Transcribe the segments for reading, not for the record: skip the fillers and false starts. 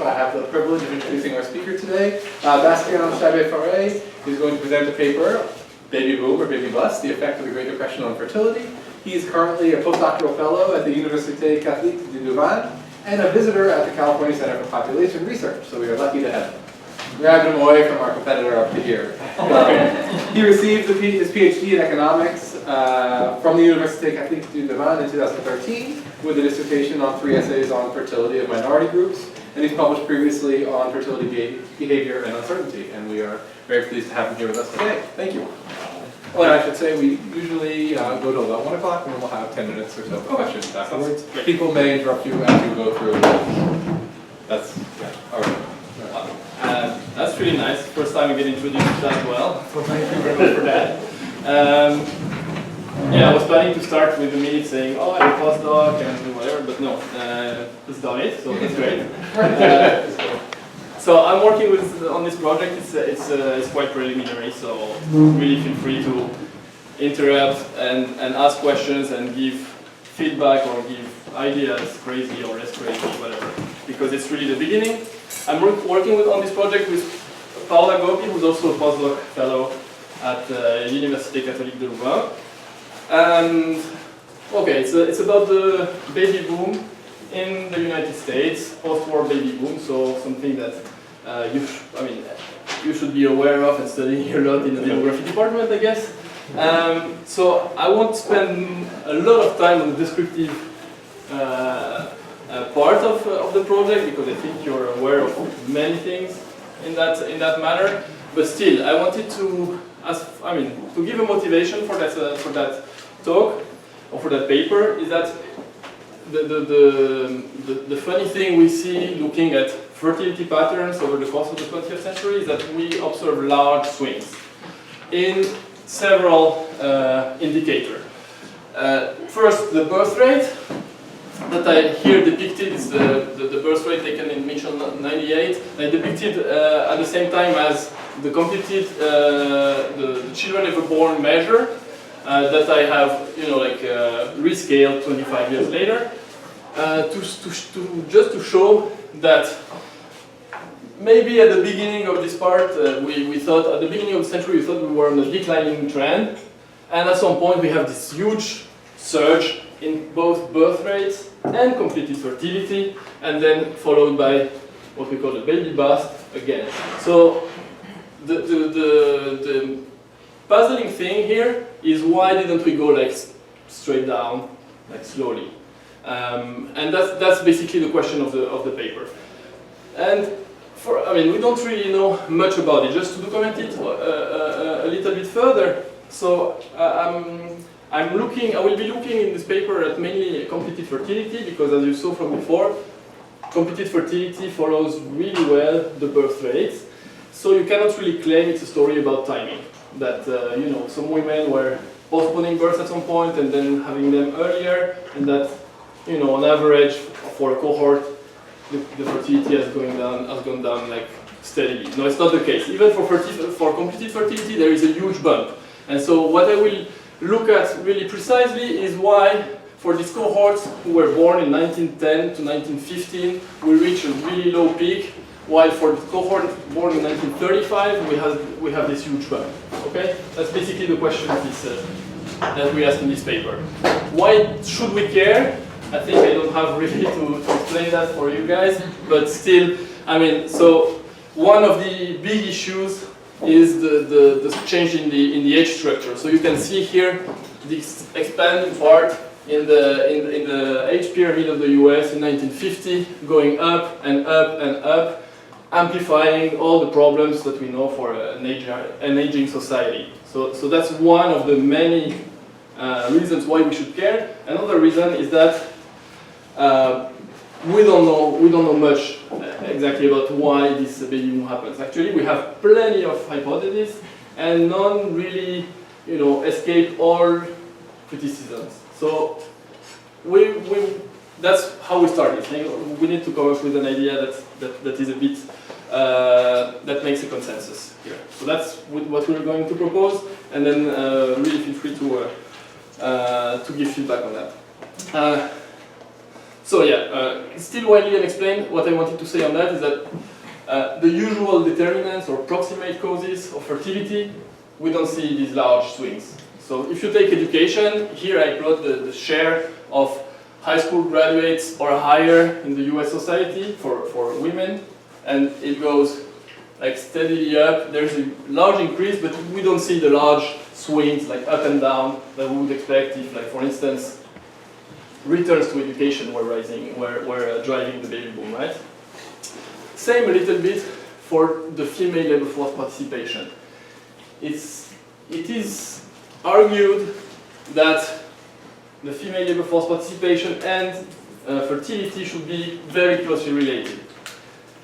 so I have the privilege of introducing our speaker today. Bastien Chabe-Ferret is going to present a paper, Baby Boom or Baby Bust, the effect of the Great Depression on fertility. He is currently a postdoctoral fellow at the Université Catholique de Louvain and a visitor at the California Center for Population Research, so we are lucky to have him. Grabbed him away from our competitor up to here. He received his PhD in economics from the Université Catholique de Louvain in 2013 with a dissertation on 3 essays on fertility of minority groups, and he's published previously on fertility behavior and uncertainty, and we are very pleased to have him here with us today. Thank you. Well, I should say we usually go to about 1 o'clock, and then we'll have 10 minutes or so for questions afterwards. People may interrupt you as you go through. That's, yeah, all right. That's really nice. First time I get introduced to that well. So thank you very much for that. Yeah, I was planning to start with a minute saying, oh, I'm a postdoc and whatever, but no, it's done it, so that's great. So I'm working on this project. It's quite preliminary, so really feel free to interrupt and ask questions and give feedback or give ideas, crazy or less crazy, whatever, because it's really the beginning. I'm working on this project with Paola Gopi, who's also a postdoc fellow at Université Catholique de Louvain. And okay, it's about the baby boom in the United States, post-war baby boom. So something that you should be aware of and studying a lot in the demography department, I guess. So I won't spend a lot of time on the descriptive part of the project, because I think you're aware of many things in that matter. But still, I wanted to give a motivation for that talk or for that paper. Is that the funny thing we see looking at fertility patterns over the course of the 20th century is that we observe large swings in several indicators. First, the birth rate that I here depicted is the birth rate taken in Mitchell 98. I depicted at the same time as the completed the children ever born measure that I have rescaled 25 years later just to show that maybe at the beginning of this part we thought at the beginning of the century we thought we were on a declining trend, and at some point we have this huge surge in both birth rates and completed fertility, and then followed by what we call a baby bust again. So the puzzling thing here is, why didn't we go like straight down, like slowly? And that's basically the question of the paper. And we don't really know much about it. Just to document it a little bit further. So I will be looking in this paper at mainly completed fertility, because as you saw from before, completed fertility follows really well the birth rates. So you cannot really claim it's a story about timing. That some women were postponing births at some point and then having them earlier, and that on average for a cohort the fertility has gone down like steadily. No, it's not the case. Even for completed fertility there is a huge bump. And so what I will look at really precisely is why for these cohorts who were born in 1910 to 1915 we reach a really low peak, while for the cohort born in 1935 we have this huge bump. Okay, that's basically the question that we ask in this paper. Why should we care? I think I don't have really to explain that for you guys, but still, so one of the big issues is the change in the age structure. So you can see here this expanding part in the age pyramid of the US in 1950, going up and up and up, amplifying all the problems that we know for an aging society. So that's one of the many reasons why we should care. Another reason is that we don't know much exactly about why this baby boom happens. Actually, we have plenty of hypotheses, and none really, escape all criticisms. So that's how we started. We need to come up with an idea that is a bit that makes a consensus here. So that's what we're going to propose, and then really feel free to give feedback on that. So yeah, still widely unexplained. What I wanted to say on that is that the usual determinants or proximate causes of fertility, we don't see these large swings. So if you take education, here I plot the share of high school graduates or higher in the US society for women, and it goes like steadily up. There's a large increase, but we don't see the large swings like up and down that we would expect if, like, for instance, returns to education were rising, were driving the baby boom, right? Same a little bit for the female labor force participation. It is argued that the female labor force participation and fertility should be very closely related.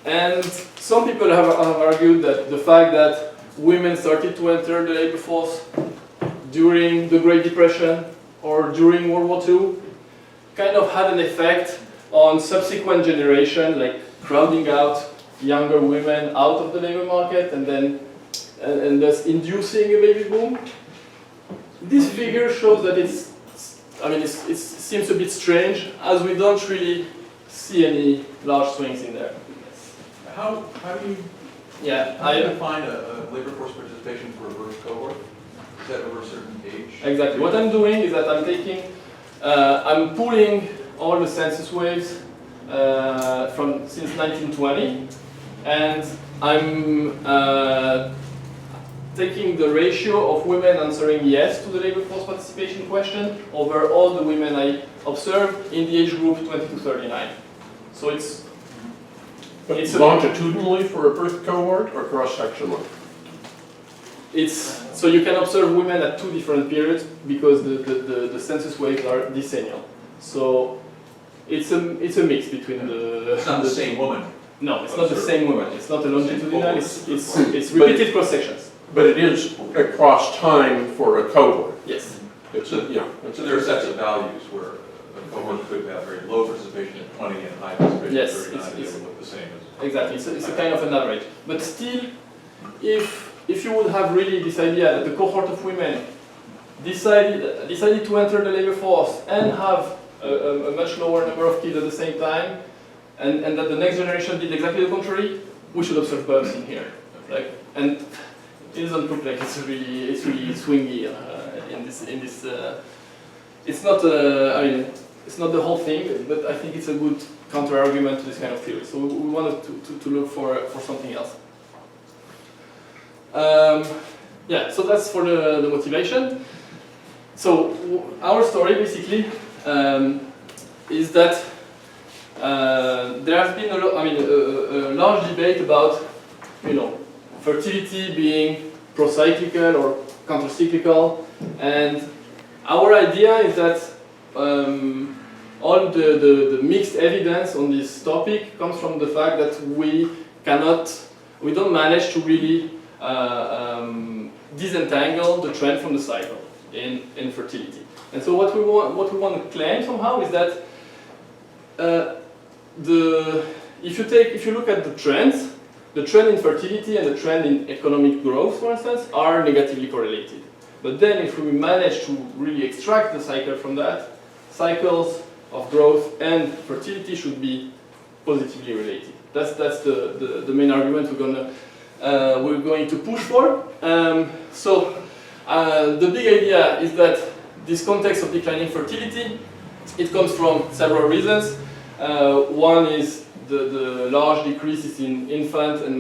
And some people have argued that the fact that women started to enter the labor force during the Great Depression or during World War II kind of had an effect on subsequent generation, like crowding out younger women out of the labor market and thus inducing a baby boom. This figure shows that it seems a bit strange, as we don't really see any large swings in there. How do you define a labor force participation for a birth cohort? Is that over a certain age? Exactly. What I'm doing is that I'm pulling all the census waves from since 1920, and I'm taking the ratio of women answering yes to the labor force participation question over all the women I observed in the age group 20 to 39. So it's longitudinally for a birth cohort or cross-sectionally? So you can observe women at two different periods because the census waves are decennial. So it's a mix between the. It's not the same woman. No, it's not the same woman. It's not a longitudinal. It's repeated cross sections. But it is across time for a cohort. Yes. So there are sets of values where a cohort could have very low participation at 20 and high participation at 39, and they would look the same as. Exactly. It's a kind of an average. But still, if you would have really this idea that the cohort of women decided to enter the labor force and have a much lower number of kids at the same time, and that the next generation did exactly the contrary, we should observe bumps in here. Like, and it doesn't look like it's really swingy in this. It's not. It's not the whole thing, but I think it's a good counter argument to this kind of theory. So we wanted to look for something else. Yeah. So that's for the motivation. So our story basically is that there has been a large debate about, fertility being pro-cyclical or counter-cyclical, and our idea is that all the mixed evidence on this topic comes from the fact that we don't manage to really disentangle the trend from the cycle in fertility. And so what we want to claim somehow is that if you look at the trends, the trend in fertility and the trend in economic growth, for instance, are negatively correlated. But then if we manage to really extract the cycle from that, cycles of growth and fertility should be positively related. That's the main argument we're going to push for. The big idea is that this context of declining fertility, it comes from several reasons. One is the large decreases in infant and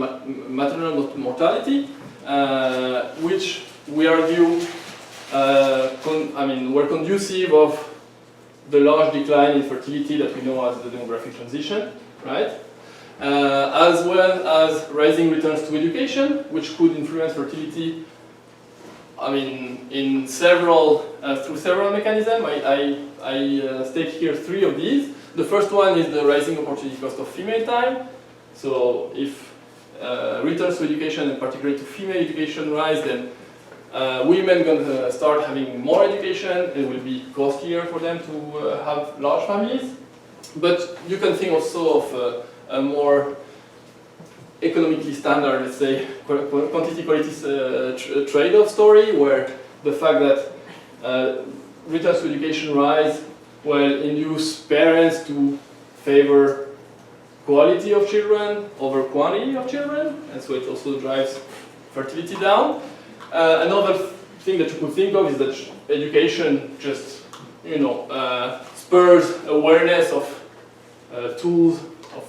maternal mortality, which we argue were conducive of the large decline in fertility that we know as the demographic transition, right? As well as rising returns to education, which could influence fertility. In through several mechanisms. I state here three of these. The first one is the rising opportunity cost of female time. So if returns to education, and particularly to female education, rise, then women going to start having more education. It will be costlier for them to have large families. But you can think also of a more economically standard, let's say, quantity-quality trade-off story, where the fact that returns to education rise will induce parents to favor quality of children over quantity of children, and so it also drives fertility down. Another thing that you could think of is that education just, spurs awareness of tools of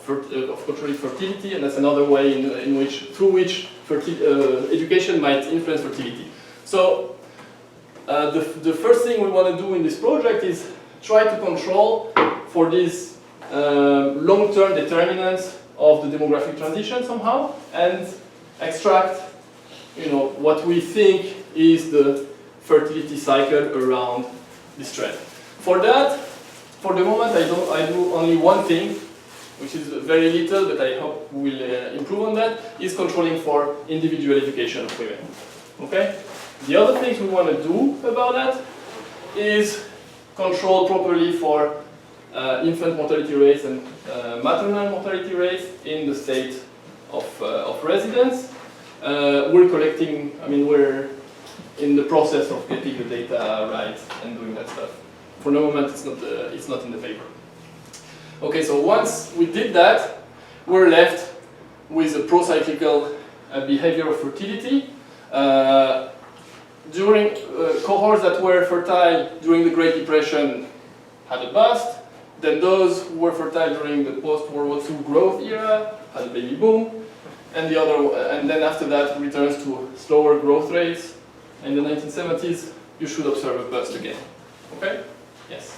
controlling fertility, and that's another way through which education might influence fertility. So the first thing we want to do in this project is try to control for these long-term determinants of the demographic transition somehow, and extract, what we think is the fertility cycle around this trend. For that, for the moment, I do only one thing, which is very little, but I hope we will improve on that, is controlling for individual education of women. Okay? The other things we want to do about that is control properly for infant mortality rates and maternal mortality rates in the state of residence. We're in the process of getting the data right and doing that stuff. For the moment, it's not in the paper. Okay, so once we did that, we're left with a pro-cyclical behavior of fertility. During cohorts that were fertile during the Great Depression had a bust. Then those who were fertile during the post-World War II growth era had a baby boom. And then after that returns to slower growth rates. In the 1970s, you should observe a bust again. Okay? Yes.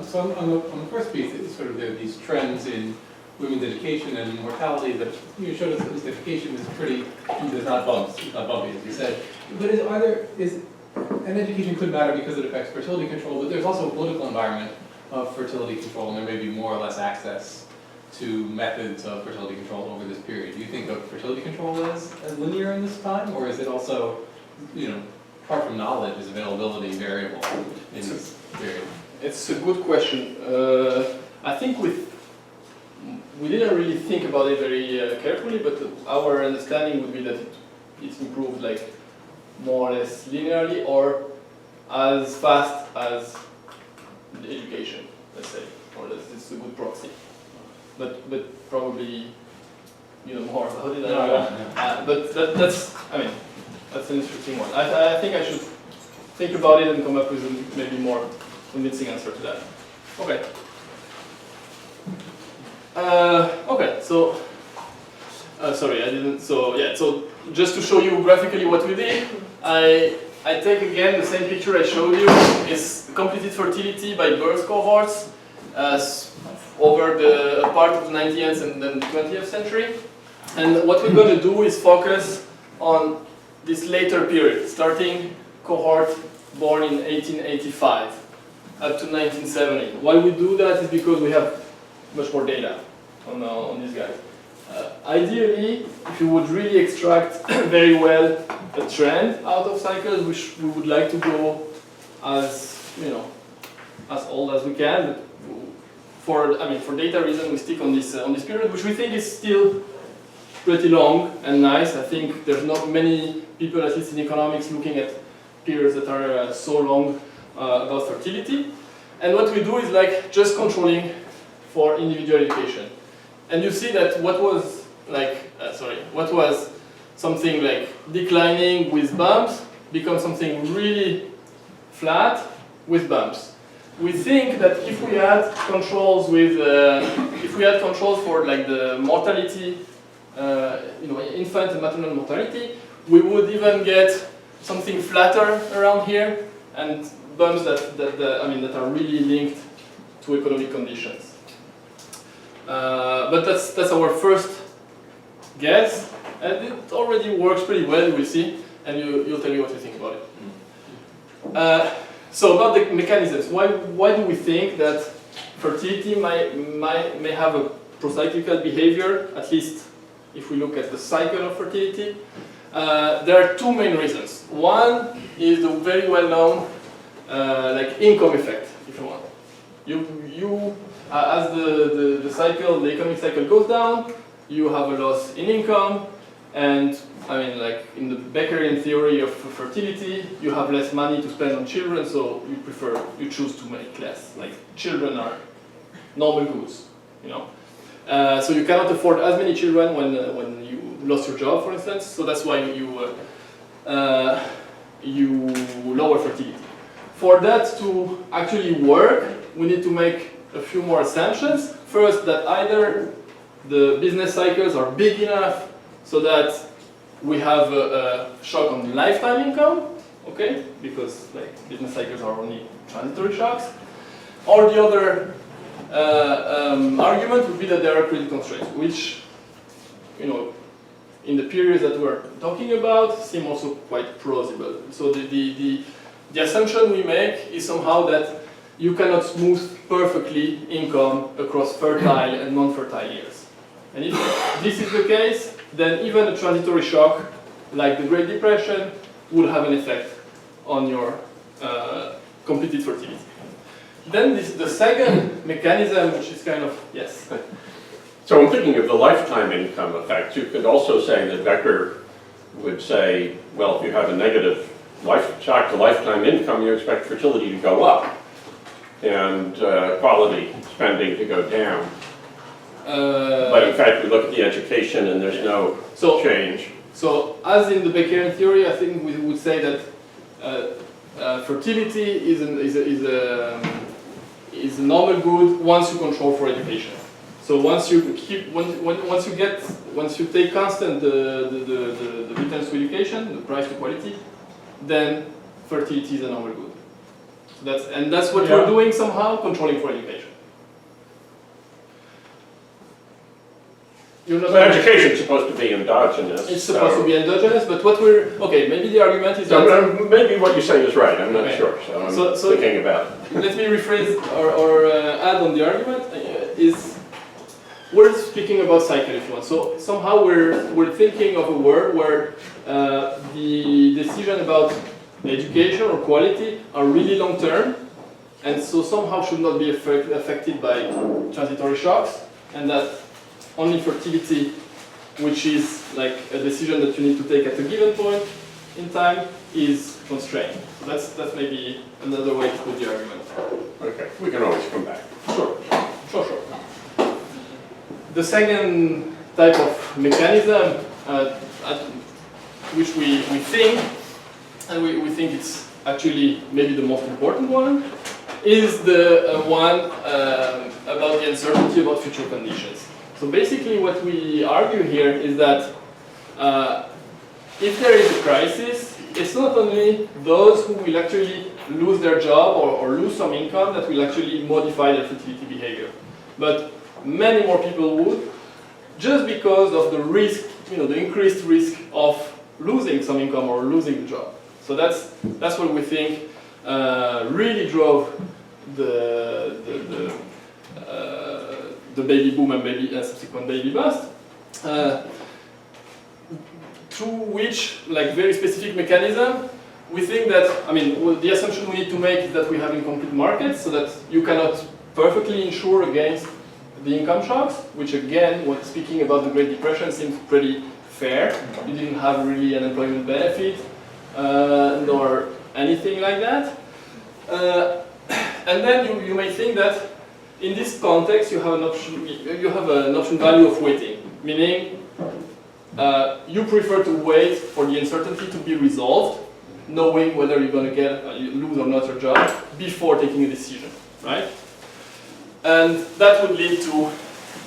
So on the first piece, it's sort of there are these trends in women's education and mortality that you showed us that this education is pretty, there's not bumps, it's not bumpy, as you said. But and education could matter because it affects fertility control, but there's also a political environment of fertility control, and there may be more or less access to methods of fertility control over this period. Do you think of fertility control as linear in this time, or is it also, apart from knowledge, is availability variable in this period? It's a good question. I think we didn't really think about it very carefully, but our understanding would be that it's improved like more or less linearly or as fast as the education, let's say, or it's a good proxy. But probably more about it. But that's an interesting one. I think I should think about it and come up with a maybe more convincing answer to that. Okay. Okay. So sorry, I didn't. So yeah. So just to show you graphically what we did, I take again the same picture I showed you. It's completed fertility by birth cohorts over the part of the 19th and then 20th century. And what we're going to do is focus on this later period, starting cohort born in 1885 up to 1970. Why we do that is because we have much more data on these guys. Ideally, if you would really extract very well a trend out of cycles, we would like to go as old as we can. But for data reason, we stick on this period, which we think is still pretty long and nice. I think there's not many people, at least in economics, looking at periods that are so long about fertility. And what we do is like just controlling for individual education. And you see that what was something like declining with bumps becomes something really flat with bumps. We think that if we had controls for like the mortality, infant and maternal mortality, we would even get something flatter around here and bumps that are really linked to economic conditions. But that's our first guess, and it already works pretty well. We'll see, and you'll tell me what you think about it. So about the mechanisms, why do we think that fertility may have a procyclical behavior, at least if we look at the cycle of fertility? There are two main reasons. One is the very well-known income effect, if you want. As the economic cycle goes down, you have a loss in income, and in the Beckerian theory of fertility, you have less money to spend on children, so you choose to make less. Like children are normal goods, you know. So you cannot afford as many children when you lost your job, for instance. So that's why you lower fertility. For that to actually work, we need to make a few more assumptions. First, that either the business cycles are big enough so that we have a shock on lifetime income, okay? Because like business cycles are only transitory shocks. Or the other argument would be that there are credit constraints, which, you know, in the periods that we're talking about, seem also quite plausible. So the assumption we make is somehow that you cannot smooth perfectly income across fertile and non-fertile years. And if this is the case, then even a transitory shock, like the Great Depression, would have an effect on your completed fertility. Then the second mechanism, which is kind of, yes. So I'm thinking of the lifetime income effect. You could also say that Becker would say, well, if you have a negative shock to lifetime income, you expect fertility to go up and quality spending to go down. But in fact, we look at the education and there's no change. So as in the Beckerian theory, I think we would say that fertility is a normal good once you control for education. So once you take constant the returns to education, the price to quality, then fertility is a normal good. So that's what we're doing somehow, controlling for education. But education is supposed to be endogenous. It's supposed to be endogenous, but what maybe the argument is that... maybe what you're saying is right, I'm not sure, so I'm thinking about it. Let me rephrase or add on the argument, we're speaking about cycle if you want. So somehow we're thinking of a world where the decision about education or quality are really long term, and so somehow should not be affected by transitory shocks, and that only fertility, which is like a decision that you need to take at a given point in time, is constrained. So that's maybe another way to put the argument. Okay, we can always come back. Sure. The second type of mechanism which we think, and we think it's actually maybe the most important one, is the one about the uncertainty about future conditions. So basically what we argue here is that if there is a crisis, it's not only those who will actually lose their job or lose some income that will actually modify their fertility behavior, but many more people would, just because of the risk, the increased risk of losing some income or losing the job. So that's what we think really drove the baby boom and subsequent baby bust, through which, like very specific mechanism, we think that, the assumption we need to make is that we have incomplete markets, so that you cannot perfectly insure against the income shocks, which again, when speaking about the Great Depression, seems pretty fair. You didn't have really an employment benefit, nor anything like that. And then you may think that in this context, you have an option value of waiting, meaning you prefer to wait for the uncertainty to be resolved, knowing whether you're going to lose or not your job before taking a decision, right? And that would lead to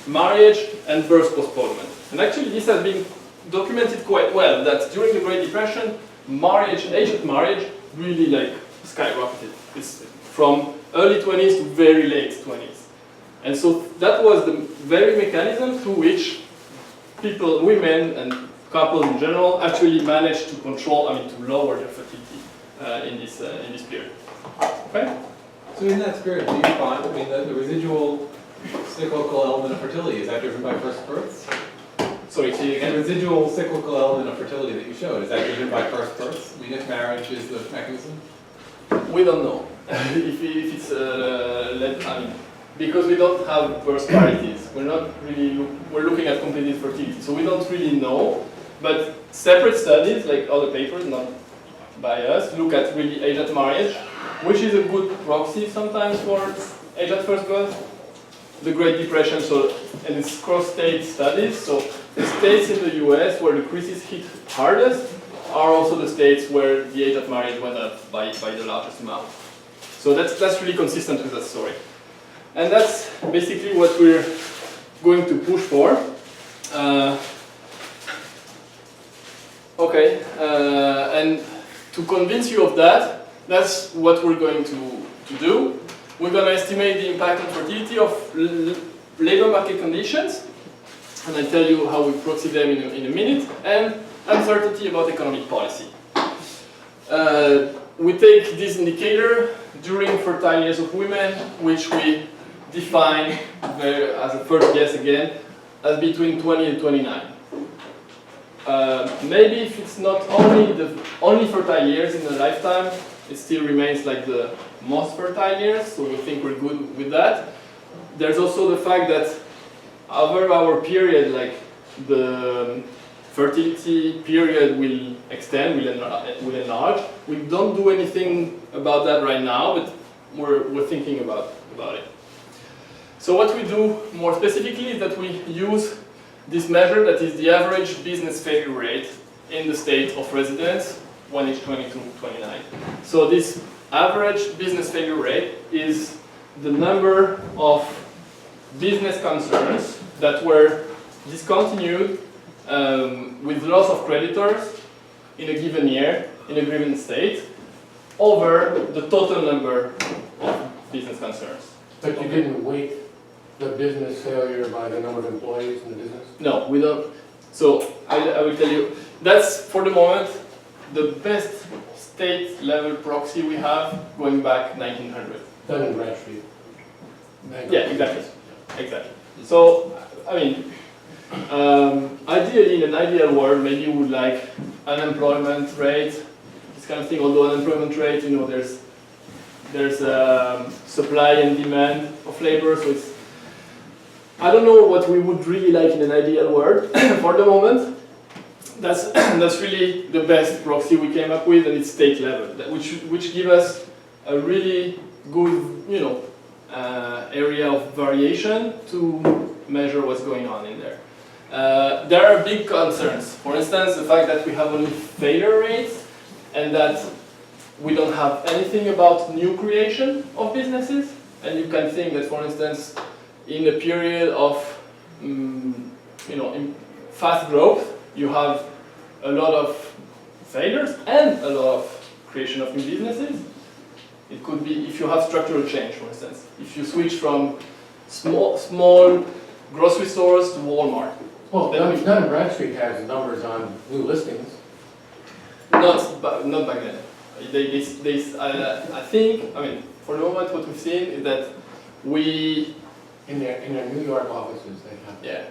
marriage and birth postponement. And actually, this has been documented quite well, that during the Great Depression, age at marriage really skyrocketed. It's from early 20s to very late 20s. And so that was the very mechanism through which people, women and couples in general, actually managed to control, to lower their fertility in this period. Okay? So in that spirit, do you find, the residual cyclical element of fertility, is that driven by first births? Sorry, say again? The residual cyclical element of fertility that you showed, is that driven by first births? If marriage is the mechanism? We don't know. if it's because we don't have birth parities. We're looking at completed fertility, so we don't really know. But separate studies, like other papers, not by us, look at really age at marriage, which is a good proxy sometimes for age at first birth. the Great Depression, and it's cross-state studies. So the states in the US where the crisis hit hardest are also the states where the age of marriage went up by the largest amount. So that's really consistent with that story. And that's basically what we're going to push for. And to convince you of that, that's what we're going to do. We're going to estimate the impact on fertility of labor market conditions, and I'll tell you how we proxy them in a minute, and uncertainty about economic policy. We take this indicator during fertile years of women, which we define as a first guess again, as between 20 and 29. Maybe if it's not only fertile years in a lifetime, it still remains like the most fertile years, so we think we're good with that. There's also the fact that over our period, like the fertility period will extend, will enlarge. We don't do anything about that right now, but we're thinking about it. So what we do more specifically is that we use this measure that is the average business failure rate in the state of residence, 1 age 20 to 29. So this average business failure rate is the number of business concerns that were discontinued with loss of creditors in a given year, in a given state, over the total number of business concerns. But you didn't weight the business failure by the number of employees in the business? No, we don't. So I will tell you, that's for the moment the best state level proxy we have going back 1900. Done in Bradstreet. Yeah, exactly. So, I mean, ideally, in an ideal world, maybe you would like unemployment rate, this kind of thing. Although unemployment rate, you know, there's supply and demand of labor, so it's. I don't know what we would really like in an ideal world. For the moment, that's really the best proxy we came up with, and it's state level, which give us a really good, you know, area of variation to measure what's going on in there. There are big concerns. For instance, the fact that we have only failure rates and that we don't have anything about new creation of businesses. And you can think that, for instance, in a period of you know, fast growth, you have a lot of failures and a lot of creation of new businesses. It could be if you have structural change, for instance. If you switch from small grocery stores to Walmart. Well, none of Bradstreet has numbers on new listings. Not back then. I think, I mean, for the moment what we've seen is that we... In their New York offices, they have. Yeah.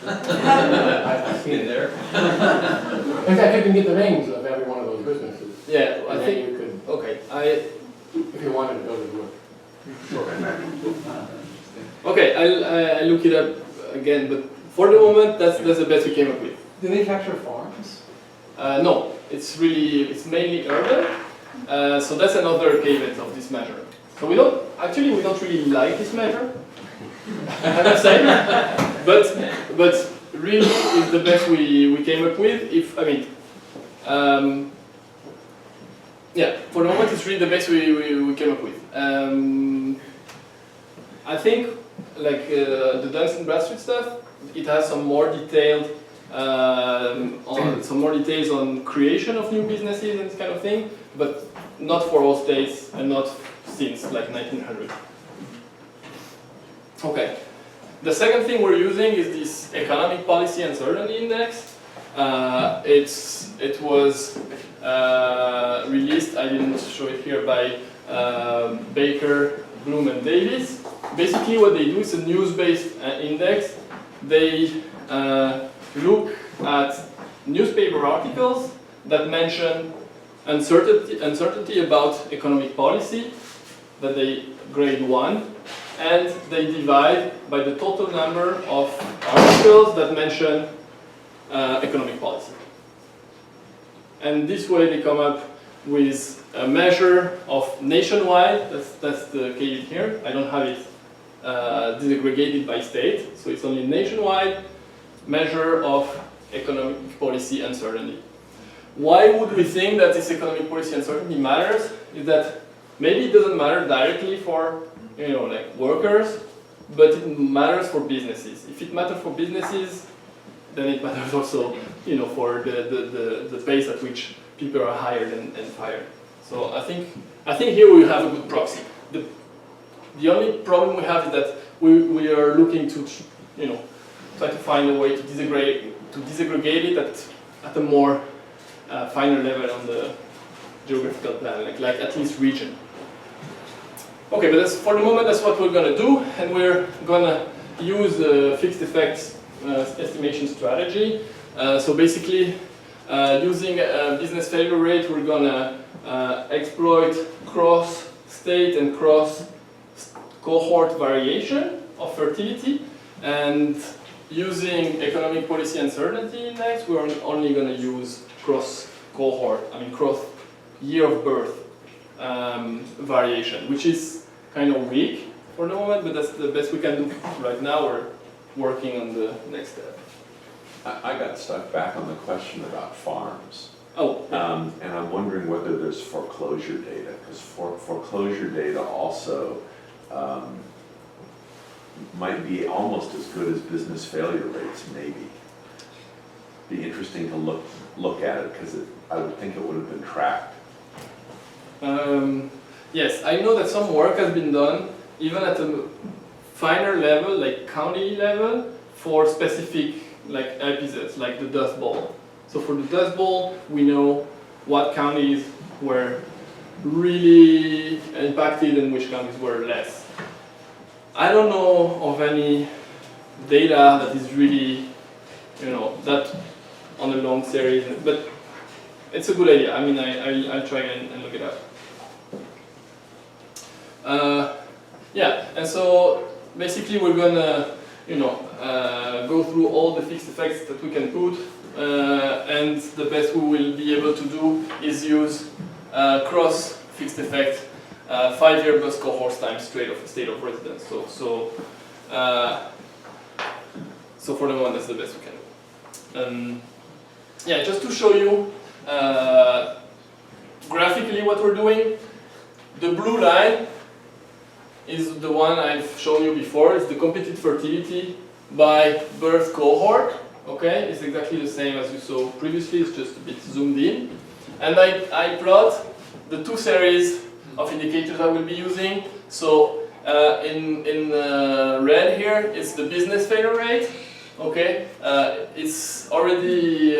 I've seen it there. In fact, you can get the names of every one of those businesses. Yeah, I and think then you could, okay. if you wanted to go to work. Okay, I'll look it up again, but for the moment, that's the best we came up with. Do they capture farms? No, it's mainly urban. So that's another caveat of this measure. So we don't really like this measure, I must say, but really it's the best we came up with. Yeah, for the moment it's really the best we came up with. I think like the Dunstan Bradstreet stuff, it has some more detailed details on creation of new businesses and this kind of thing, but not for all states and not since like 1900. Okay. The second thing we're using is this economic policy uncertainty index. It was released, I didn't show it here, by Baker, Bloom and Davis. Basically what they do is a news-based index. They look at newspaper articles that mention uncertainty about economic policy, that they grade 1, and they divide by the total number of articles that mention economic policy. And this way they come up with a measure of nationwide, that's the caveat here, I don't have it disaggregated by state, so it's only a nationwide measure of economic policy uncertainty. Why would we think that this economic policy uncertainty matters? Is that maybe it doesn't matter directly for like workers, but it matters for businesses. If it matters for businesses, then it matters also for the pace at which people are hired and fired. So I think here we have a good proxy. The only problem we have is that we are looking to try to find a way to disaggregate it at a more finer level on the geographical plan, like at least region. Okay, but for the moment that's what we're gonna do, and we're gonna use a fixed effects estimation strategy. So basically, using a business failure rate, we're gonna exploit cross-state and cross-cohort variation of fertility, and using economic policy uncertainty index, we're only gonna use cross-cohort, cross-year of birth variation, which is kind of weak for the moment, but that's the best we can do right now. We're working on the next step. I got stuck back on the question about farms. Oh. And I'm wondering whether there's foreclosure data, because foreclosure data also might be almost as good as business failure rates, maybe. Be interesting to look at it, because I would think it would have been tracked. Yes, I know that some work has been done, even at a finer level, like county level, for specific episodes, like the Dust Bowl. So for the Dust Bowl, we know what counties were really impacted and which counties were less. I don't know of any data that is really, that on a long series, but it's a good idea. I'll try and look it up. Yeah, and so basically we're gonna, go through all the fixed effects that we can put, and the best we will be able to do is use cross fixed effect 5-year plus cohorts times state of residence. So for the moment that's the best we can do. Yeah, just to show you graphically what we're doing, the blue line is the one I've shown you before. It's the computed fertility by birth cohort. Okay, it's exactly the same as you saw previously, it's just a bit zoomed in. And I plot the two series of indicators I will be using. So in red here, it's the business failure rate. Okay, it's already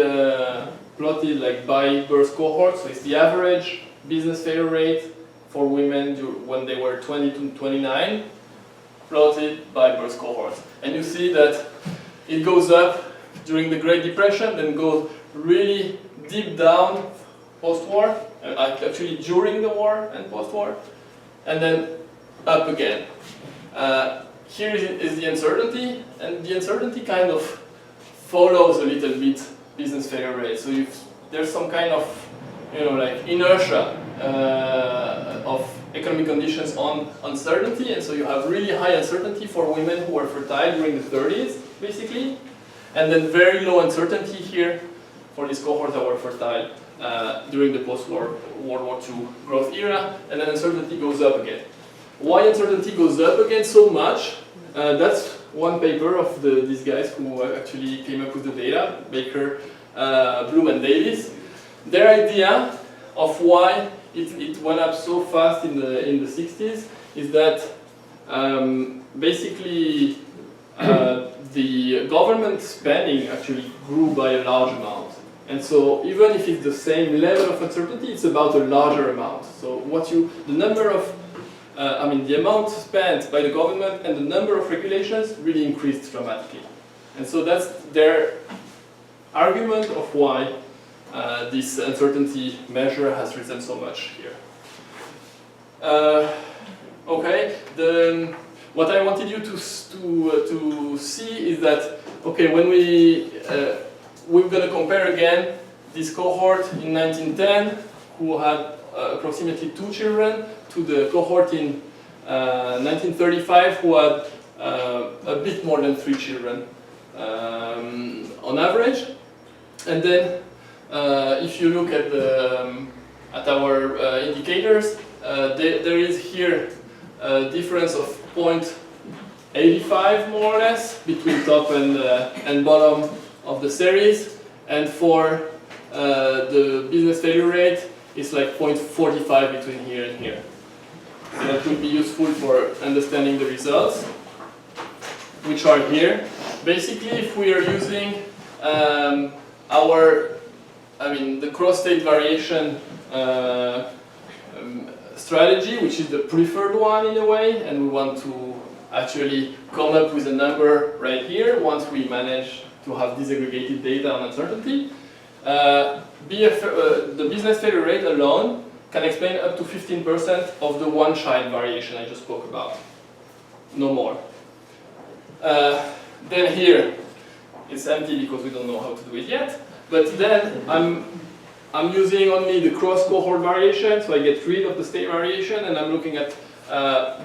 plotted by birth cohort, so it's the average business failure rate for women when they were 20 to 29, plotted by birth cohorts. And you see that it goes up during the Great Depression, then goes really deep down post-war, actually during the war and post-war, and then up again. Here is the uncertainty, and the uncertainty kind of follows a little bit business failure rate. So there's some kind of, inertia of economic conditions on uncertainty, and so you have really high uncertainty for women who are fertile during the 30s, basically, and then very low uncertainty here for these cohorts that were fertile during the post-war World War II growth era, and then uncertainty goes up again. Why uncertainty goes up again so much? That's one paper of these guys who actually came up with the data, Baker, Bloom, and Davis. Their idea of why it went up so fast in the 60s is that basically the government spending actually grew by a large amount. And so even if it's the same level of uncertainty, it's about a larger amount. So the amount spent by the government and the number of regulations really increased dramatically. And so that's their argument of why this uncertainty measure has risen so much here. Okay, what I wanted you to see is that, okay, when we're going to compare again this cohort in 1910 who had approximately 2 children to the cohort in 1935 who had a bit more than 3 children on average. And then if you look at our indicators, there is here a difference of 0.85 more or less between top and bottom of the series, and for the business failure rate it's like 0.45 between here and here. So that would be useful for understanding the results, which are here. Basically, if we are using the cross-state variation strategy, which is the preferred one in a way, and we want to actually come up with a number right here once we manage to have disaggregated data on uncertainty. The business failure rate alone can explain up to 15% of the one-child variation I just spoke about. No more. Then here, it's empty because we don't know how to do it yet. But then I'm using only the cross-cohort variation, so I get rid of the state variation, and I'm looking at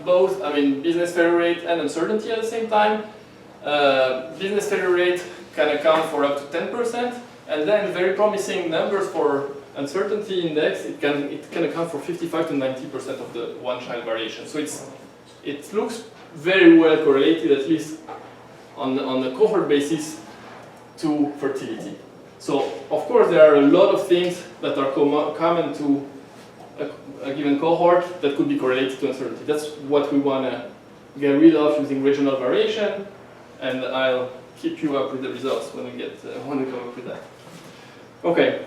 both, business failure rate and uncertainty at the same time. Business failure rate can account for up to 10%, and then very promising numbers for uncertainty index. It can account for 55 to 90% of the one-child variation. So it looks very well correlated, at least on the cohort basis, to fertility. So of course there are a lot of things that are common to a given cohort that could be correlated to uncertainty. That's what we want to get rid of using regional variation, and I'll keep you up with the results when we come up with that. Okay.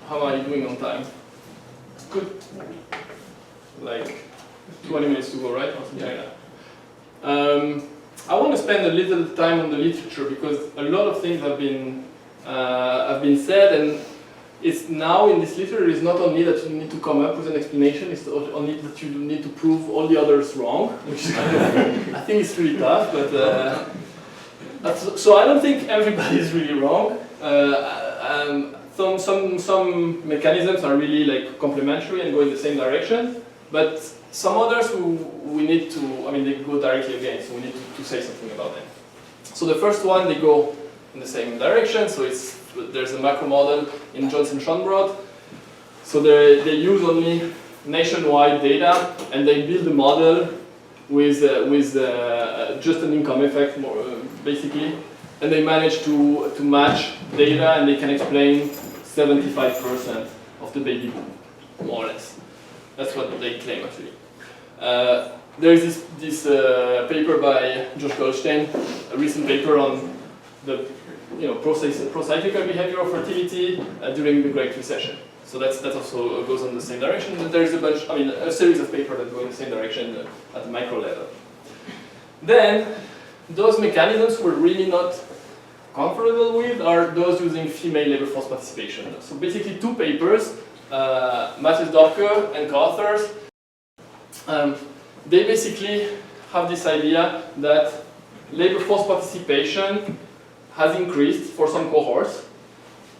How are you doing on time? Good. Like 20 minutes to go, right? Or something like that. I want to spend a little time on the literature because a lot of things have been said, and it's now in this literature is not only that you need to come up with an explanation, it's only that you need to prove all the others wrong, which is I think it's really tough. But so I don't think everybody is really wrong. Some mechanisms are really like complementary and go in the same direction, but some others we need to, they go directly against, so we need to say something about them. So the first one, they go in the same direction, so there's a macro model in Johnson-Schonbrod. So they use only nationwide data, and they build a model with just an income effect, basically, and they manage to match data, and they can explain 75% of the baby boom, more or less. That's what they claim, actually. There's this paper by Josh Goldstein, a recent paper on the procyclical behavior of fertility during the Great Recession. So that also goes in the same direction. But there's a series of papers that go in the same direction at the micro level. Then, those mechanisms we're really not comfortable with are those using female labor force participation. So basically 2 papers, Matthias Dorke and co-authors, they basically have this idea that labor force participation has increased for some cohorts.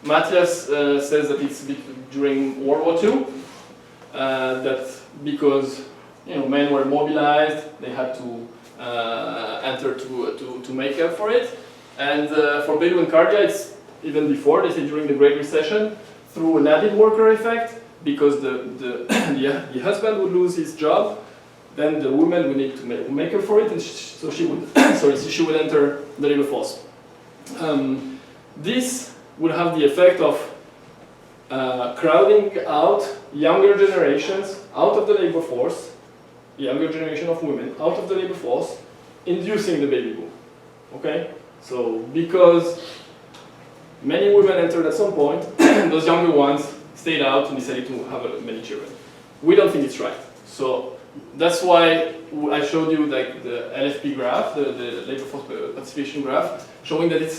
Matthias says that it's during World War II, that because men were mobilized, they had to enter to make up for it. And for Belu and Cardia, it's even before, they say during the Great Recession, through an added worker effect, because the husband would lose his job, then the woman would need to make up for it, and so she would she would enter the labor force. This would have the effect of crowding out younger generations out of the labor force, younger generation of women out of the labor force, inducing the baby boom. Okay, so because many women entered at some point, those younger ones stayed out and decided to have many children. We don't think it's right. So that's why I showed you like the LFP graph, the labor force participation graph, showing that it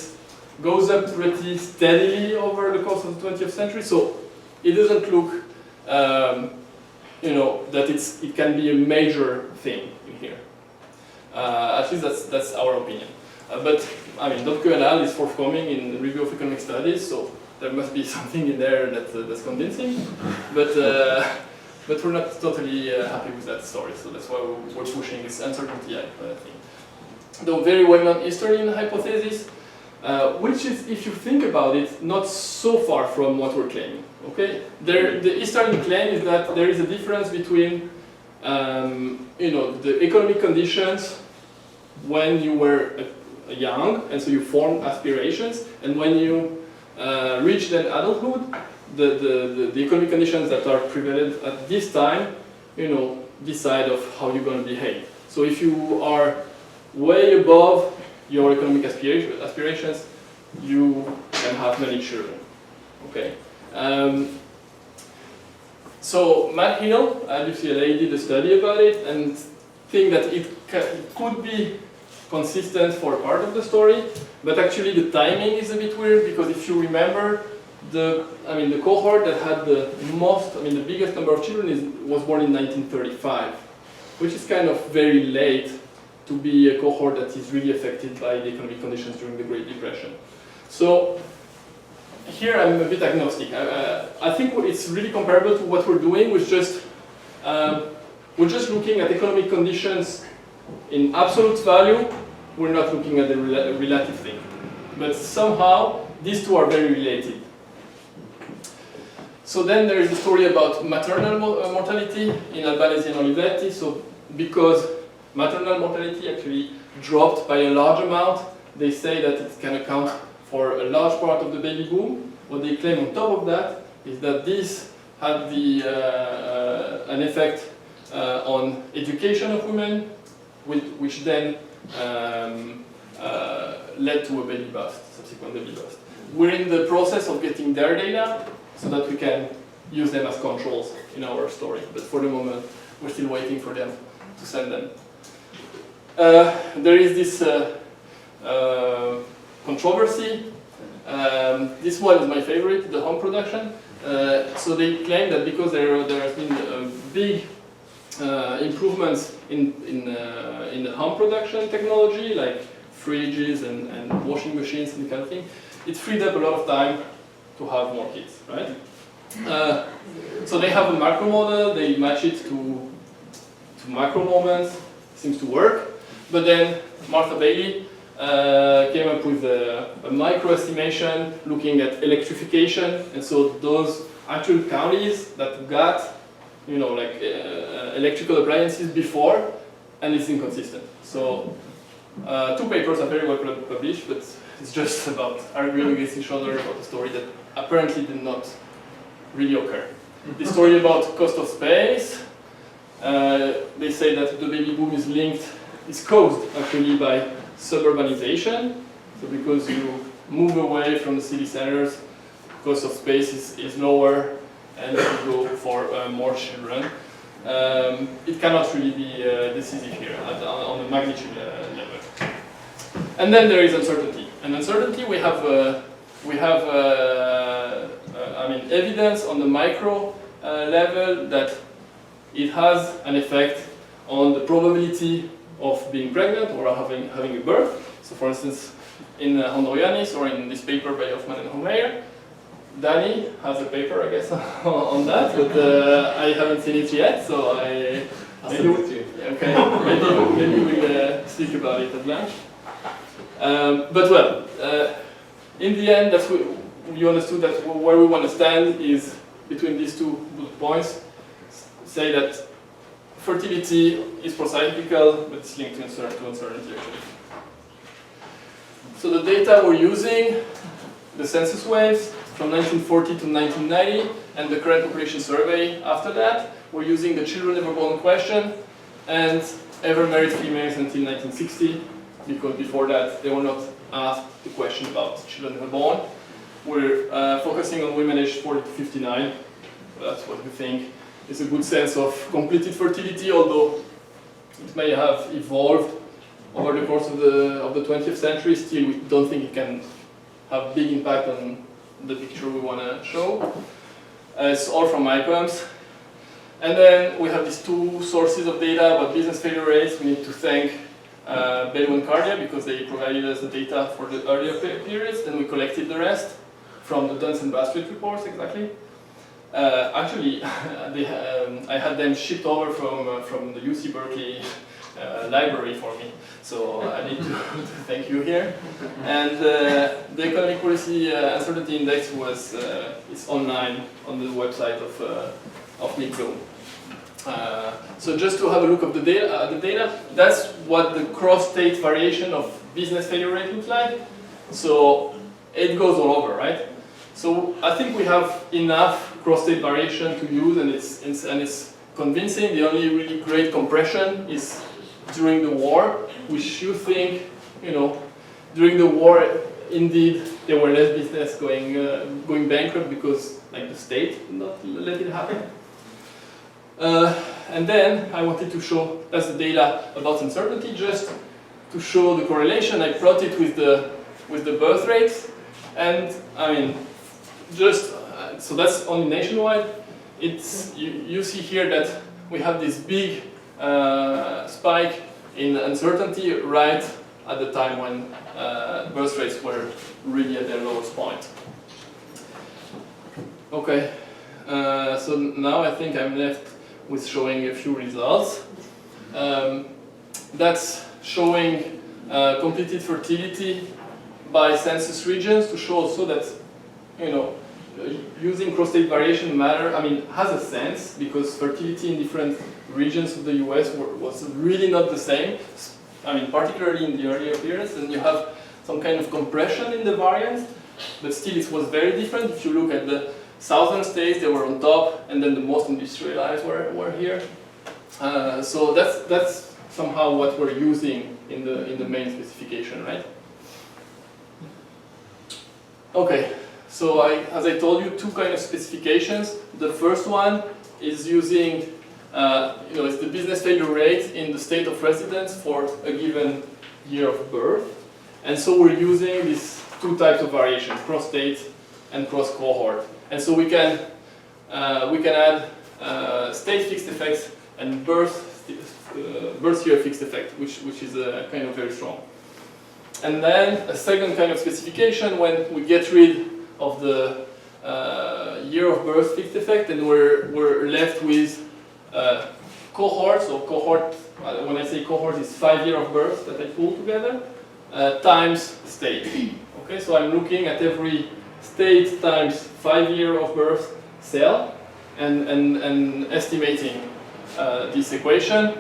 goes up pretty steadily over the course of the 20th century. So it doesn't look, that it can be a major thing in here. At least that's our opinion. But Dr. and Al is forthcoming in the Review of Economic Studies, so there must be something in there that's convincing, but we're not totally happy with that story, so that's why we're pushing this uncertainty thing. The very well-known Easterlin hypothesis, which is, if you think about it, not so far from what we're claiming. Okay, the Easterlin claim is that there is a difference between, the economic conditions when you were young, and so you formed aspirations, and when you reach then adulthood, the economic conditions that are prevalent at this time, decide of how you're going to behave. So if you are way above your economic aspirations, you can have many children. Okay. So Matt Hill at UCLA did a study about it and think that it could be consistent for part of the story, but actually the timing is a bit weird, because if you remember, the cohort that had the biggest number of children was born in 1935, which is kind of very late to be a cohort that is really affected by the economic conditions during the Great Depression. So here I'm a bit agnostic. I think it's really comparable to what we're doing, we're just looking at economic conditions in absolute value. We're not looking at the relative thing. But somehow, these two are very related. So then there is a story about maternal mortality in Albanese and Olivetti. So because maternal mortality actually dropped by a large amount, they say that it can account for a large part of the baby boom. What they claim on top of that is that this had an effect on education of women, which then led to a baby bust, subsequent baby bust. We're in the process of getting their data so that we can use them as controls in our story. But for the moment, we're still waiting for them to send them. There is this controversy. This one is my favorite, the home production. So they claim that because there has been big improvements in the home production technology, like fridges and washing machines and that kind of thing, it freed up a lot of time to have more kids, right? So they have a macro model, they match it to macro moments, seems to work. But then Martha Bailey came up with a micro estimation looking at electrification, and so those actual counties that got electrical appliances before, and it's inconsistent. So two papers are very well published, but it's just about arguing against each other about a story that apparently did not really occur. The story about cost of space, they say that the baby boom is caused actually by suburbanization. So because you move away from the city centers, cost of space is lower, and you go for more children. It cannot really be decisive here on the magnitude level. And then there is uncertainty. And uncertainty, we have evidence on the micro level that it has an effect on the probability of being pregnant or having a birth. So for instance, in Hondroyanis or in this paper by Hoffman and Homeyer, Danny has a paper, I guess, on that, but I haven't seen it yet, so I'll send it to you. Okay, maybe we'll speak about it at lunch. But well, in the end, you understood that where we want to stand is between these two bullet points. Say that fertility is procyclical, but it's linked to uncertainty actually. So the data we're using, the census waves from 1940 to 1990, and the current population survey after that. We're using the children never born question and ever married females until 1960, because before that they were not asked the question about children never born. We're focusing on women aged 40 to 59. That's what we think is a good sense of completed fertility, although it may have evolved over the course of the 20th century. Still, we don't think it can have big impact on the picture we want to show. It's all from IPAMS. And then we have these two sources of data about business failure rates. We need to thank Bellew and Cardia because they provided us the data for the earlier periods, then we collected the rest. from the Duns and Bradstreet reports exactly. Actually, I had them shipped over from the UC Berkeley library for me, so I need to thank you here. And the economic policy uncertainty index is online on the website of Nick Bloom. So just to have a look at the data, that's what the cross-state variation of business failure rate looks like. So it goes all over, right? So I think we have enough cross-state variation to use, and it's convincing. The only really great compression is during the war, which you think, during the war, indeed, there were less business going bankrupt because, like, the state did not let it happen. And then I wanted to show, that's the data about uncertainty, just to show the correlation. I plotted with the birth rates, and I mean, so that's only nationwide. You see here that we have this big spike in uncertainty right at the time when birth rates were really at their lowest point. Okay, so now I think I'm left with showing a few results. That's showing completed fertility by census regions to show also that, using cross-state variation has a sense, because fertility in different regions of the US was really not the same. Particularly in the earlier periods, and you have some kind of compression in the variance, but still it was very different. If you look at the southern states, they were on top, and then the most industrialized were here. So that's somehow what we're using in the main specification, right? Okay, so as I told you, two kind of specifications. The first one is using, it's the business failure rate in the state of residence for a given year of birth. And so we're using these two types of variation, cross-state and cross-cohort. And so we can add state fixed effects and birth year fixed effect, which is kind of very strong. And then a second kind of specification when we get rid of the year of birth fixed effect, and we're left with cohorts. So cohort, when I say cohort, is 5 years of birth that I pull together times state. Okay, so I'm looking at every state times 5 years of birth cell and estimating this equation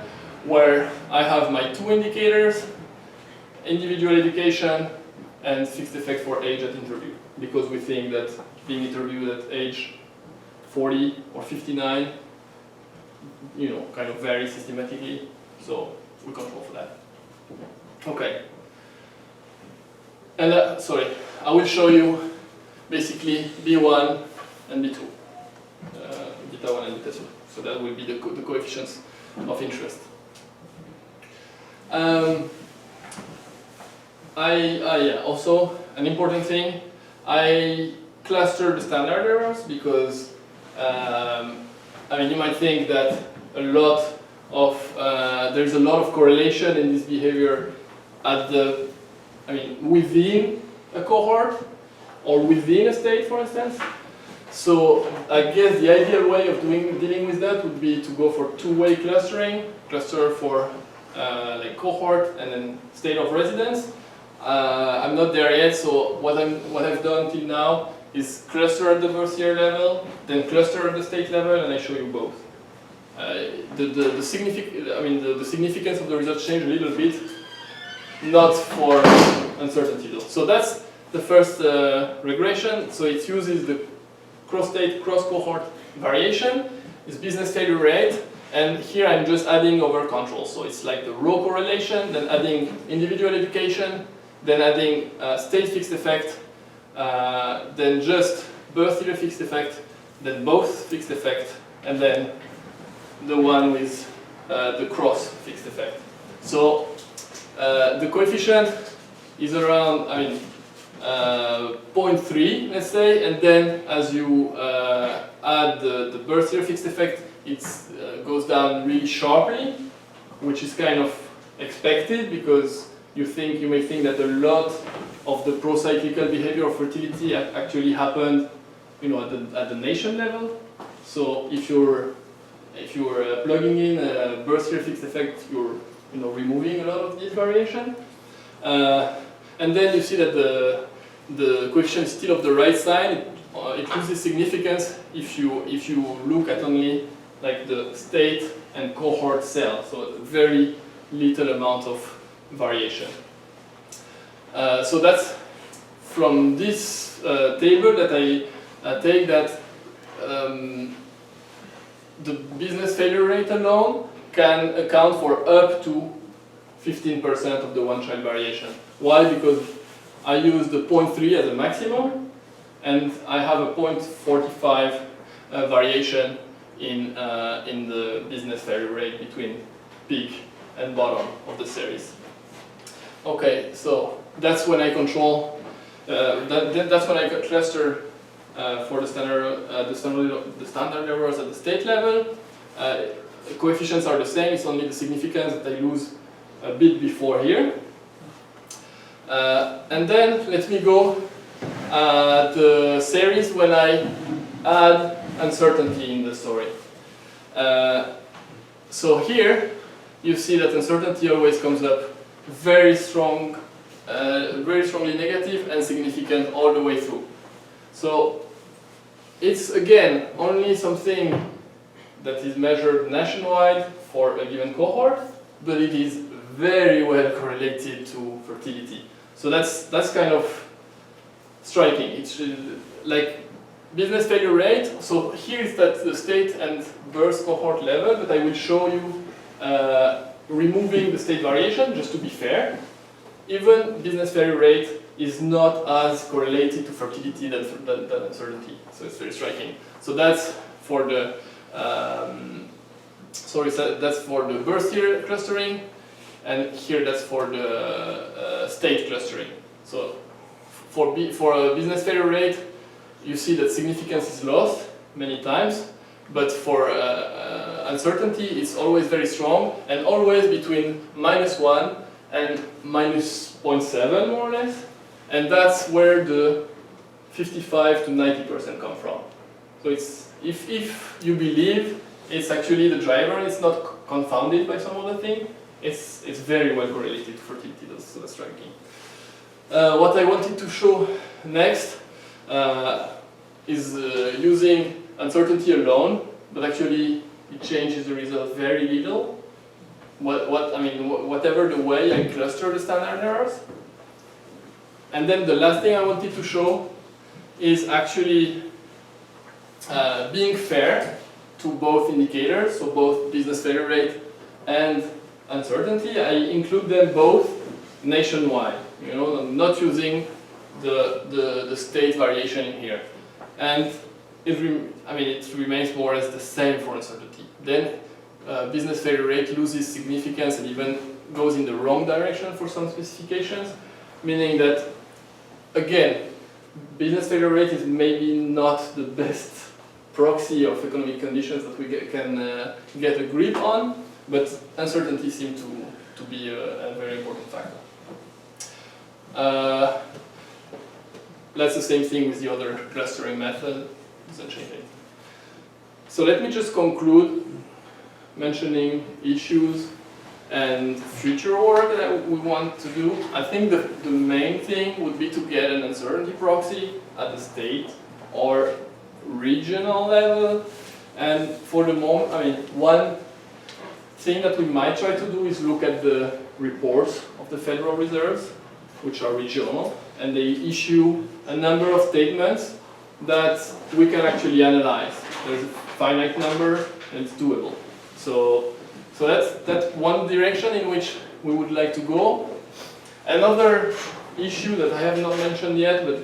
where I have my two indicators, individual education and fixed effect for age at interview, because we think that being interviewed at age 40 or 59, kind of varies systematically, so we control for that. Okay. And sorry, I will show you basically B1 and B2, beta 1 and beta 2. So that will be the coefficients of interest. Also an important thing, I cluster the standard errors because you might think that there's a lot of correlation in this behavior at within a cohort or within a state, for instance. So I guess the ideal way of dealing with that would be to go for two-way clustering, cluster for cohort and then state of residence. I'm not there yet, so what I've done till now is cluster at the birth year level, then cluster at the state level, and I show you both. The significance of the results change a little bit, not for uncertainty though. So that's the first regression. So it uses the cross-state, cross-cohort variation, it's business failure rate, and here I'm just adding over control. So it's like the row correlation, then adding individual education, then adding state fixed effect, then just birth year fixed effect, then both fixed effect, and then the one with the cross fixed effect. So the coefficient is around, 0.3, let's say, and then as you add the birth year fixed effect, it goes down really sharply, which is kind of expected because you may think that a lot of the pro-cyclical behavior of fertility actually happened, at the nation level. So if you're plugging in a birth year fixed effect, you're removing a lot of this variation. And then you see that the coefficient is still of the right side. It loses significance if you look at only like the state and cohort cell. So very little amount of variation. So that's from this table that I take that the business failure rate alone can account for up to 15% of the one-child variation. Why? Because I use the 0.3 as a maximum, and I have a 0.45 variation in the business failure rate between peak and bottom of the series. Okay, so that's when I control. That's when I cluster for the standard errors at the state level. The coefficients are the same. It's only the significance that I lose a bit before here. And then let me go the series when I add uncertainty in the story. So here you see that uncertainty always comes up very strongly negative and significant all the way through. So it's again only something that is measured nationwide for a given cohort, but it is very well correlated to fertility. So that's kind of striking. It's like business failure rate. So here is that the state and birth cohort level, but I will show you removing the state variation, just to be fair. Even business failure rate is not as correlated to fertility than uncertainty. So it's very striking. So that's for the that's for the birth year clustering, and here that's for the state clustering. So for a business failure rate, you see that significance is lost many times, but for uncertainty, it's always very strong, and always between -1 and -0.7 more or less, and that's where the 55 to 90% come from. So it's if you believe it's actually the driver, it's not confounded by some other thing, it's very well correlated to fertility. So that's striking. What I wanted to show next is using uncertainty alone, but actually it changes the result very little. Whatever the way I cluster the standard errors. And then the last thing I wanted to show is actually being fair to both indicators, so both business failure rate and uncertainty. I include them both nationwide. I'm not using the state variation in here, and it remains more or less the same for uncertainty. Then business failure rate loses significance and even goes in the wrong direction for some specifications, meaning that again, business failure rate is maybe not the best proxy of economic conditions that we can get a grip on, but uncertainty seems to be a very important factor. That's the same thing with the other clustering method. Doesn't change anything. So let me just conclude mentioning issues and future work that we want to do. I think the main thing would be to get an uncertainty proxy at the state or regional level. And for the moment, one thing that we might try to do is look at the reports of the Federal Reserves, which are regional, and they issue a number of statements that we can actually analyze. There's a finite number and it's doable. So that's one direction in which we would like to go. Another issue that I have not mentioned yet, but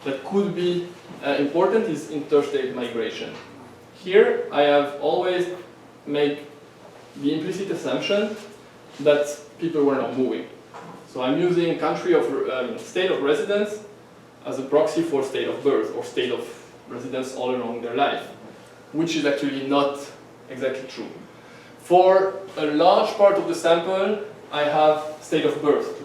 that could be important, is interstate migration. Here I have always made the implicit assumption that people were not moving. So I'm using country of state of residence as a proxy for state of birth or state of residence all along their life, which is actually not exactly true. For a large part of the sample, I have state of birth.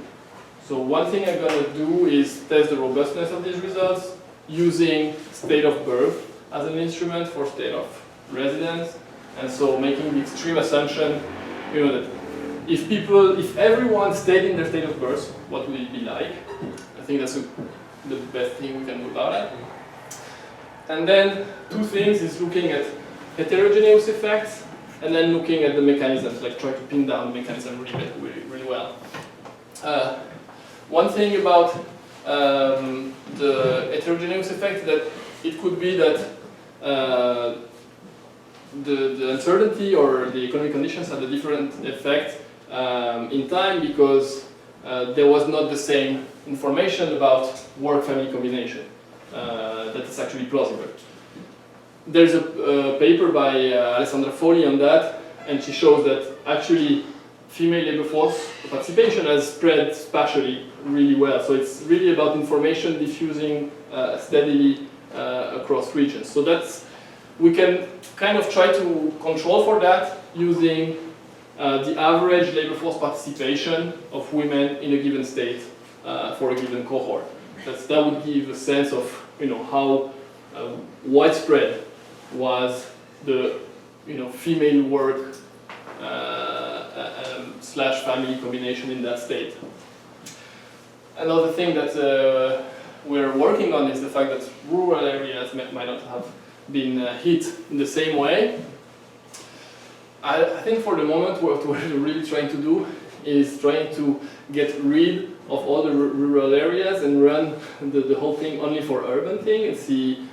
So one thing I'm going to do is test the robustness of these results using state of birth as an instrument for state of residence, and so making the extreme assumption, that if everyone stayed in their state of birth, what would it be like? I think that's the best thing we can do about it. And then two things is looking at heterogeneous effects, and then looking at the mechanisms, like try to pin down the mechanism really well. One thing about the heterogeneous effect, that it could be that the uncertainty or the economic conditions had a different effect in time because there was not the same information about work-family combination that is actually plausible. There's a paper by Alessandra Folli on that, and she shows that actually female labor force participation has spread spatially really well. So it's really about information diffusing steadily across regions. So we can kind of try to control for that using the average labor force participation of women in a given state for a given cohort. That would give a sense of how widespread was the female work slash family combination in that state. Another thing that we're working on is the fact that rural areas might not have been hit in the same way. I think for the moment what we're really trying to do is trying to get rid of all the rural areas and run the whole thing only for urban thing and see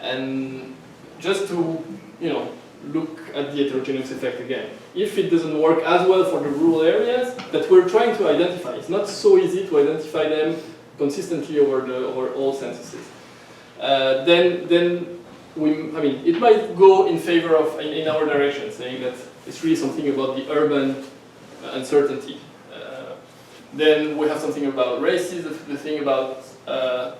and just to look at the heterogeneous effect again. If it doesn't work as well for the rural areas that we're trying to identify, it's not so easy to identify them consistently over all censuses. Then it might go in favor of in our direction, saying that it's really something about the urban uncertainty. Then we have something about races, the thing about the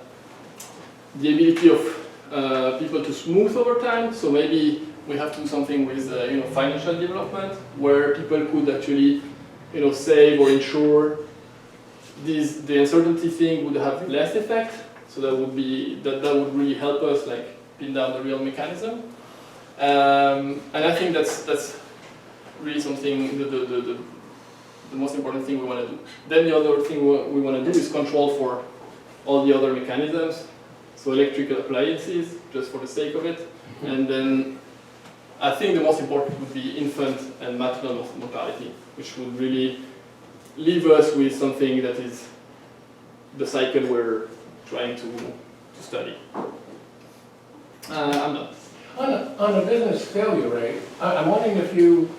ability of people to smooth over time. So maybe we have to do something with financial development, where people could actually save or insure. The uncertainty thing would have less effect. So that would really help us pin down the real mechanism. And I think that's really something the most important thing we want to do. Then the other thing we want to do is control for all the other mechanisms. So electrical appliances, just for the sake of it. And then I think the most important would be infant and maternal mortality, which would really leave us with something that is the cycle we're trying to study. I'm done. On the business failure rate, I'm wondering if you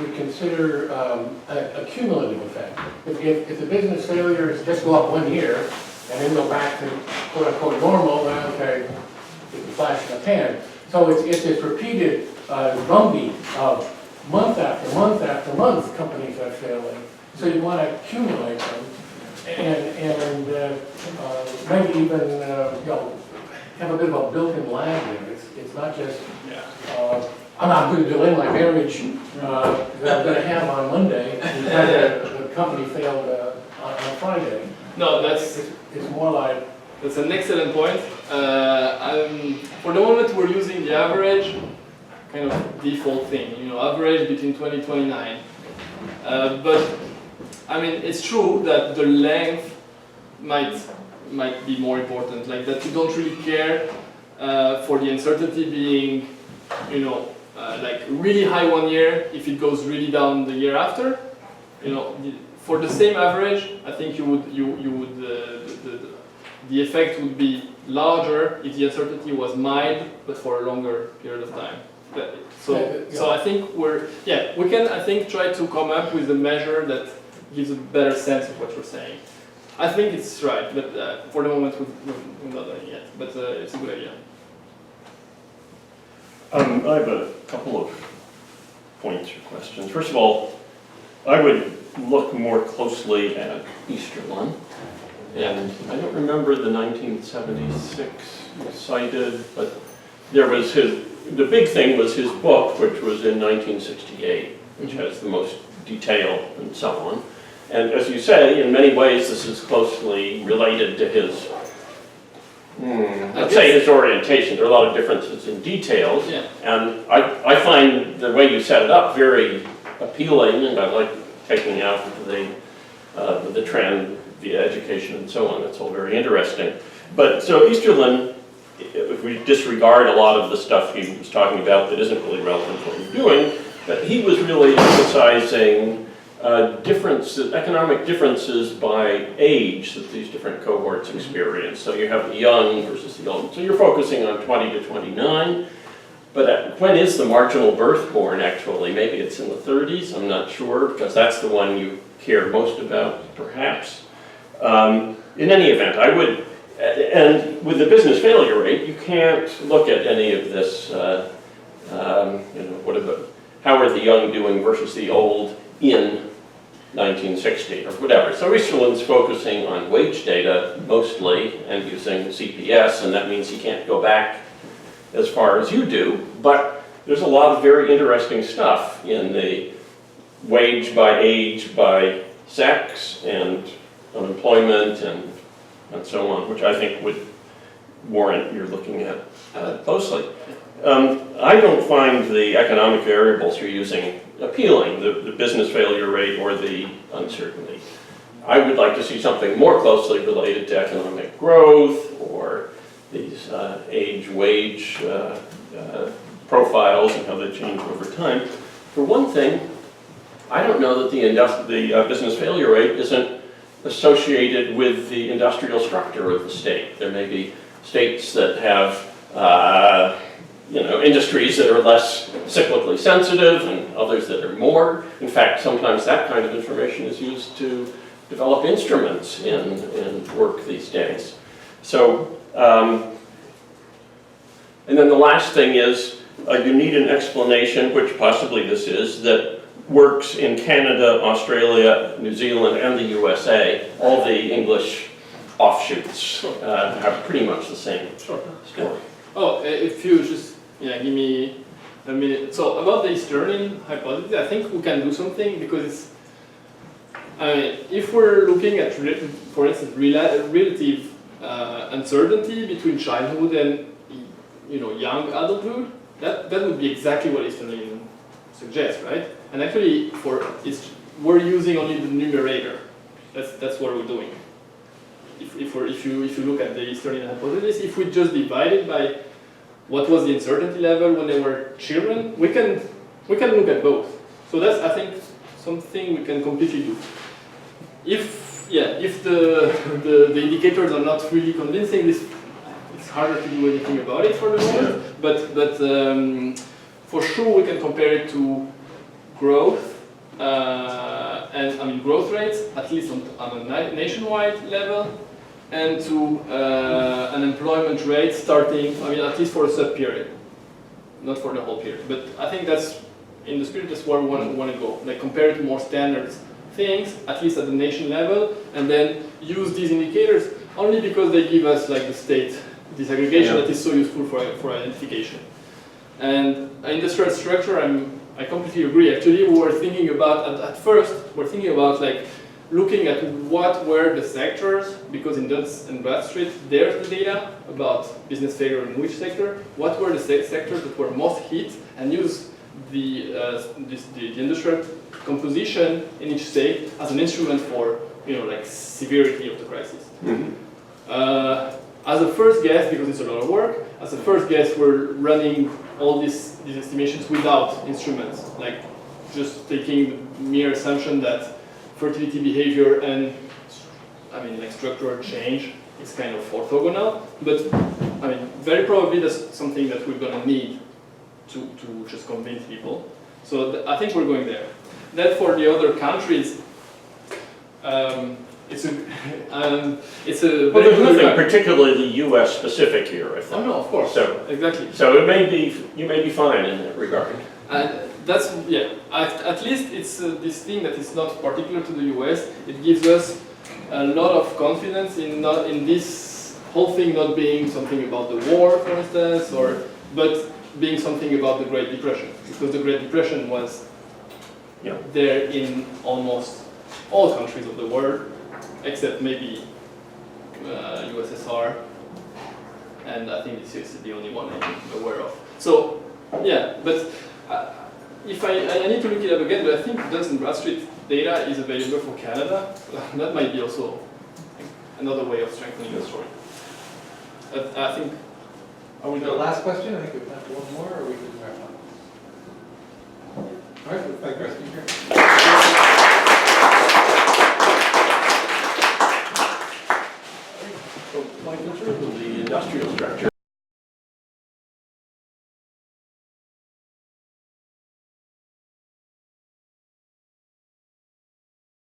would consider a cumulative effect. If the business failures just go up 1 year and then go back to quote unquote normal, then okay, it's a flash in the pan. So it's this repeated drumbeat of month after month after month companies are failing. So you want to accumulate them and maybe even have a bit of a built-in lag there. It's not just I'm not going to delay my marriage that I'm going to have on Monday because the company failed on Friday. No, it's more like that's an excellent point. For the moment, we're using the average kind of default thing. Average between 20 and 29. But I mean, it's true that the length might be more important. Like that, you don't really care for the uncertainty being, like really high 1 year if it goes really down the year after. For the same average, I think the effect would be larger if the uncertainty was mild, but for a longer period of time. So I think we can I think try to come up with a measure that gives a better sense of what you're saying. I think it's right, but for the moment we're not done yet. But it's a good idea. I have a couple of points or questions. First of all, I would look more closely at Easterlin. And I don't remember the 1976 cited, but there was the big thing was his book, which was in 1968, which has the most detail and so on. And as you say, in many ways, this is closely related to his, let's say his orientation. There are a lot of differences in details. Yeah. And I find the way you set it up very appealing, and I like taking out the trend, the education and so on. It's all very interesting. But so Easterlin, if we disregard a lot of the stuff he was talking about that isn't really relevant to what you're doing, but he was really emphasizing differences, economic differences by age that these different cohorts experience. So you have the young versus the old. So you're focusing on 20 to 29. But when is the marginal birth born actually? Maybe it's in the 30s, I'm not sure, because that's the one you care most about, perhaps. In any event, I would, and with the business failure rate, you can't look at any of this, how are the young doing versus the old in 1960 or whatever. So Easterlin's focusing on wage data mostly and using CPS, and that means he can't go back as far as you do, but there's a lot of very interesting stuff in the wage by age by sex and unemployment and so on, which I think would warrant you're looking at closely. I don't find the economic variables you're using appealing, the business failure rate or the uncertainty. I would like to see something more closely related to economic growth or these age-wage profiles and how they change over time. For one thing, I don't know that the business failure rate isn't associated with the industrial structure of the state. There may be states that have industries that are less cyclically sensitive and others that are more. In fact, sometimes that kind of information is used to develop instruments in work these days. So, and then the last thing is you need an explanation, which possibly this is, that works in Canada, Australia, New Zealand, and the USA. All the English offshoots have pretty much the same story. Oh, if you just give me a minute. So about the Easterlin hypothesis, I think we can do something because it's, if we're looking at, for instance, relative uncertainty between childhood and young adulthood, that would be exactly what Easterlin suggests, right? And actually, we're using only the numerator. That's what we're doing. If you look at the Easterlin hypothesis, if we just divide it by what was the uncertainty level when they were children, we can look at both. So that's, I think, something we can completely do. If the indicators are not really convincing, it's harder to do anything about it for the moment. But for sure we can compare it to growth and growth rates, at least on a nationwide level, and to unemployment rate starting, at least for a sub-period, not for the whole period. But I think that's, in the spirit, that's where we want to go. Like compare it to more standard things, at least at the nation level, and then use these indicators only because they give us like the state disaggregation that is so useful for identification. And industrial structure, I completely agree. Actually, we were thinking about, at first, we're thinking about like looking at what were the sectors, because in Dutz and Bradstreet, there's the data about business failure in which sector, what were the sectors that were most hit, and use the industrial composition in each state as an instrument for, like severity of the crisis. Mm-hmm. As a first guess, because it's a lot of work, as a first guess, we're running all these estimations without instruments, like just taking the mere assumption that fertility behavior and like structural change is kind of orthogonal, but very probably that's something that we're going to need to just convince people. So I think we're going there. Then for the other countries, it's a well, there's nothing particularly U.S. specific here, I think. Oh no, of course. So exactly. So you may be fine in that regard. That's At least it's this thing that is not particular to the U.S. It gives us a lot of confidence in this whole thing not being something about the war, for instance, but being something about the Great Depression, because the Great Depression was Yeah. there in almost all countries of the world, except maybe USSR, and I think this is the only one I'm aware of. So, yeah, but if I need to look it up again, but I think Duns & Bradstreet data is available for Canada. That might be also another way of strengthening the story. I think, are we The done? last question, I think we have one more, or we can wrap up. All right, thank you, our speaker.